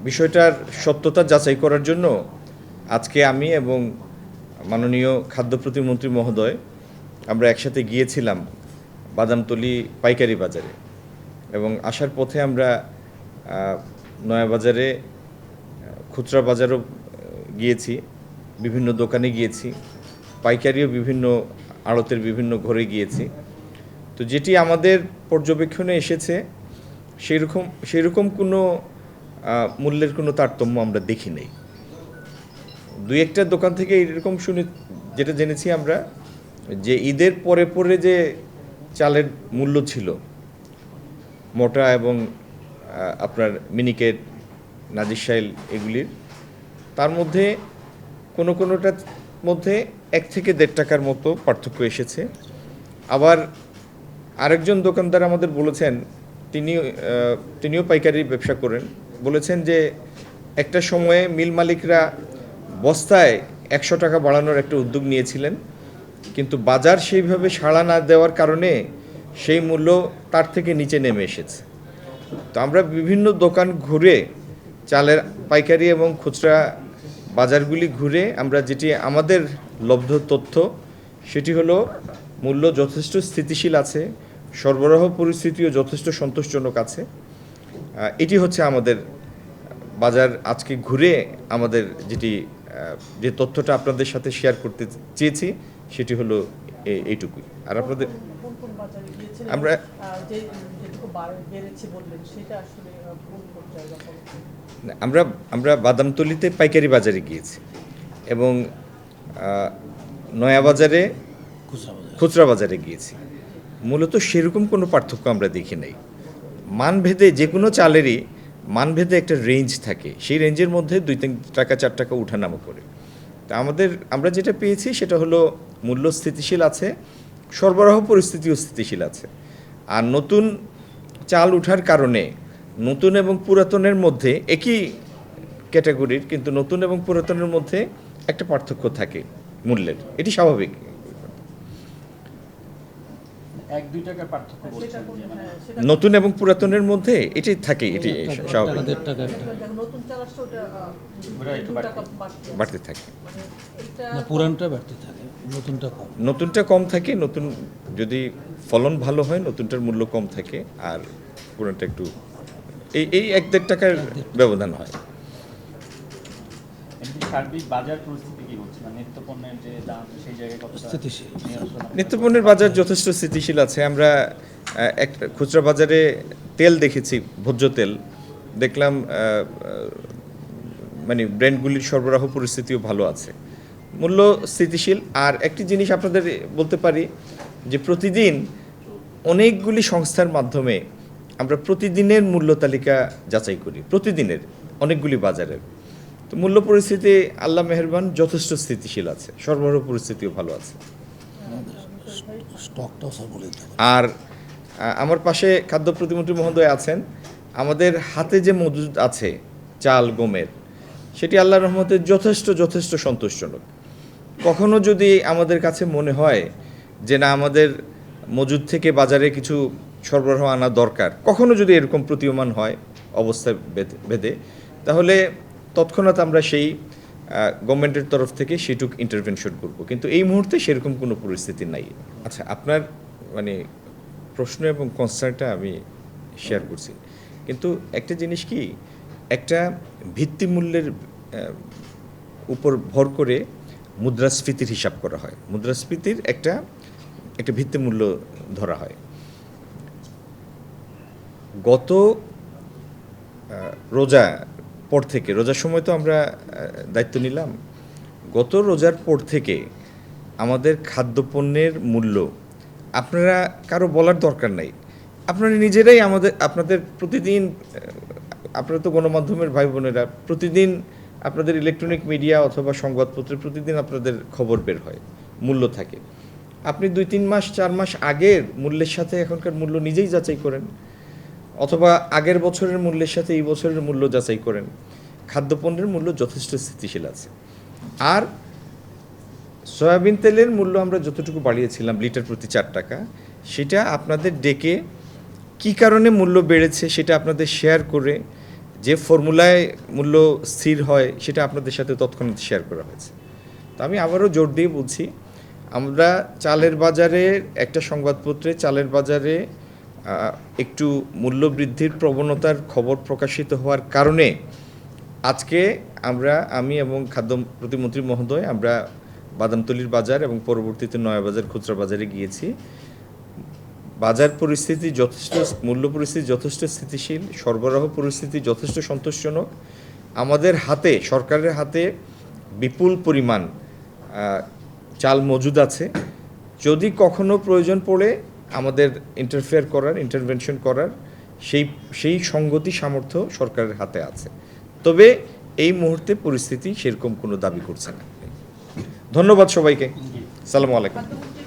বিষয়টার সত্যতা যাচাই করার জন্য আজকে আমি এবং মাননীয় খাদ্য প্রতিমন্ত্রী মহোদয় আমরা একসাথে গিয়েছিলাম বাদামতলী পাইকারি বাজারে এবং আসার পথে আমরা নয়াবাজারে খুচরা বাজারও গিয়েছি, বিভিন্ন দোকানে গিয়েছি, পাইকারিও বিভিন্ন আড়তের বিভিন্ন ঘরে গিয়েছি। তো যেটি আমাদের পর্যবেক্ষণে এসেছে সেইরকম কোনো মূল্যের কোনো তারতম্য আমরা দেখি নাই। দুই একটা দোকান থেকে এরকম যেটা জেনেছি আমরা যে ঈদের পরে পরে যে চালের মূল্য ছিল মোটা এবং আপনার মিনিকেট নাজিরশাইল এগুলির, তার মধ্যে কোনোটার মধ্যে 1 থেকে 1.5 টাকার মতো পার্থক্য এসেছে। আবার আরেকজন দোকানদার আমাদের বলেছেন, তিনিও পাইকারি ব্যবসা করেন, বলেছেন যে একটা সময়ে মিল মালিকরা বস্তায় 100 টাকা বাড়ানোর একটা উদ্যোগ নিয়েছিলেন, কিন্তু বাজার সেইভাবে সাড়া না দেওয়ার কারণে সেই মূল্য তার থেকে নিচে নেমে এসেছে। তো আমরা বিভিন্ন দোকান ঘুরে চালের পাইকারি এবং খুচরা বাজারগুলি ঘুরে আমরা যেটি আমাদের লব্ধ তথ্য সেটি হলো মূল্য যথেষ্ট স্থিতিশীল আছে, সরবরাহ পরিস্থিতিও যথেষ্ট সন্তোষজনক আছে। এটি হচ্ছে আমাদের বাজার আজকে ঘুরে আমাদের যে তথ্যটা আপনাদের সাথে শেয়ার করতে চেয়েছি সেটি হলো এইটুকুই। আর আপনাদের আমরা আমরা বাদামতলীতে পাইকারি বাজারে গিয়েছি এবং নয়াবাজারে খুচরা বাজারে গিয়েছি। মূলত সেরকম কোনো পার্থক্য আমরা দেখি নাই। মানভেদে যে কোনো চালেরই মানভেদে একটা রেঞ্জ থাকে, সেই রেঞ্জের মধ্যে 2-3 টাকা 4 টাকা উঠানামা করে। তা আমরা যেটা পেয়েছি সেটা হলো মূল্য স্থিতিশীল আছে, সরবরাহ পরিস্থিতিও স্থিতিশীল আছে। আর নতুন চাল উঠার কারণে নতুন এবং পুরাতনের মধ্যে একই ক্যাটাগরির, কিন্তু নতুন এবং পুরাতনের মধ্যে একটা পার্থক্য থাকে মূল্যের, এটি স্বাভাবিক। 1-2 টাকার পার্থক্য বলছেন, নতুন এবং পুরাতনের মধ্যে এটি থাকে, এটি স্বাভাবিক, বাড়তে থাকে, নতুনটা কম থাকে। নতুন যদি ফলন ভালো হয় নতুনটার মূল্য কম থাকে, আর পুরানটা একটু এই 1-1.5 টাকার ব্যবধান হয়। সার্বিক বাজার পরিস্থিতি কি হচ্ছে, মানে নিত্যপণ্যের যে দাম সেই জায়গায় কতটা স্থিতিশীল? নিত্যপণ্যের বাজার যথেষ্ট স্থিতিশীল আছে। আমরা একটা খুচরা বাজারে তেল দেখেছি, ভোজ্য তেল দেখলাম, মানে ব্র্যান্ডগুলির সরবরাহ পরিস্থিতিও ভালো আছে, মূল্য স্থিতিশীল। আর একটি জিনিস আপনাদের বলতে পারি যে প্রতিদিন অনেকগুলি সংস্থার মাধ্যমে আমরা প্রতিদিনের মূল্য তালিকা যাচাই করি, প্রতিদিনের অনেকগুলি বাজারের। তো মূল্য পরিস্থিতি আল্লাহ মেহেরবান যথেষ্ট স্থিতিশীল আছে, সরবরাহ পরিস্থিতিও ভালো আছে। আর আমার পাশে খাদ্য প্রতিমন্ত্রী মহোদয় আছেন, আমাদের হাতে যে মজুদ আছে চাল গমের, সেটি আল্লাহর রহমতে যথেষ্ট সন্তোষজনক। কখনো যদি আমাদের কাছে মনে হয় যে না আমাদের মজুদ থেকে বাজারে কিছু সরবরাহ আনা দরকার, কখনো যদি এরকম প্রতীয়মান হয় অবস্থা ভেদে, তাহলে তৎক্ষণাৎ আমরা সেই গভর্নমেন্টের তরফ থেকে সেটুক ইন্টারভেনশন করব, কিন্তু এই মুহূর্তে সেরকম কোনো পরিস্থিতি নাই। আচ্ছা, আপনার মানে প্রশ্ন এবং কনসার্নটা আমি শেয়ার করছি, কিন্তু একটা জিনিস কি, একটা ভিত্তিমূল্যের উপর ভর করে মুদ্রাস্ফীতির হিসাব করা হয়, মুদ্রাস্ফীতির একটা ভিত্তিমূল্য ধরা হয়। গত রোজার সময় তো আমরা দায়িত্ব নিলাম, গত রোজার পর থেকে আমাদের খাদ্যপণ্যের মূল্য আপনারা কারো বলার দরকার নাই, আপনারা নিজেরাই আপনাদের প্রতিদিন, আপনারা তো গণমাধ্যমের ভাই বোনেরা, প্রতিদিন আপনাদের ইলেকট্রনিক মিডিয়া অথবা সংবাদপত্রে প্রতিদিন আপনাদের খবর বের হয়, মূল্য থাকে। আপনি 2-3 মাস 4 মাস আগের মূল্যের সাথে এখনকার মূল্য নিজেই যাচাই করেন, অথবা আগের বছরের মূল্যের সাথে এই বছরের মূল্য যাচাই করেন। খাদ্যপণ্যের মূল্য যথেষ্ট স্থিতিশীল আছে। আর সয়াবিন তেলের মূল্য আমরা যতটুকু বাড়িয়েছিলাম লিটার প্রতি 4 টাকা, সেটা আপনাদের ডেকে কী কারণে মূল্য বেড়েছে সেটা আপনাদের শেয়ার করে যে ফর্মুলায় মূল্য স্থির হয় সেটা আপনাদের সাথে তৎক্ষণাৎ শেয়ার করা হয়েছে। তো আমি আবারও জোর দিয়ে বলছি, আমরা চালের বাজারে একটা সংবাদপত্রে চালের বাজারে একটু মূল্য বৃদ্ধির প্রবণতার খবর প্রকাশিত হওয়ার কারণে আজকে আমি এবং খাদ্য প্রতিমন্ত্রী মহোদয় আমরা বাদামতলীর বাজার এবং পরবর্তীতে নয়াবাজার খুচরা বাজারে গিয়েছি। বাজার পরিস্থিতি যথেষ্ট, মূল্য পরিস্থিতি যথেষ্ট স্থিতিশীল, সরবরাহ পরিস্থিতি যথেষ্ট সন্তোষজনক। আমাদের হাতে, সরকারের হাতে বিপুল পরিমাণ চাল মজুদ আছে। যদি কখনো প্রয়োজন পড়ে আমাদের ইন্টারভেনশন করার সেই সঙ্গতি সামর্থ্য সরকারের হাতে আছে। তবে এই মুহূর্তে পরিস্থিতি সেরকম কোনো দাবি করছে না। ধন্যবাদ সবাইকে। আসসালামু আলাইকুম।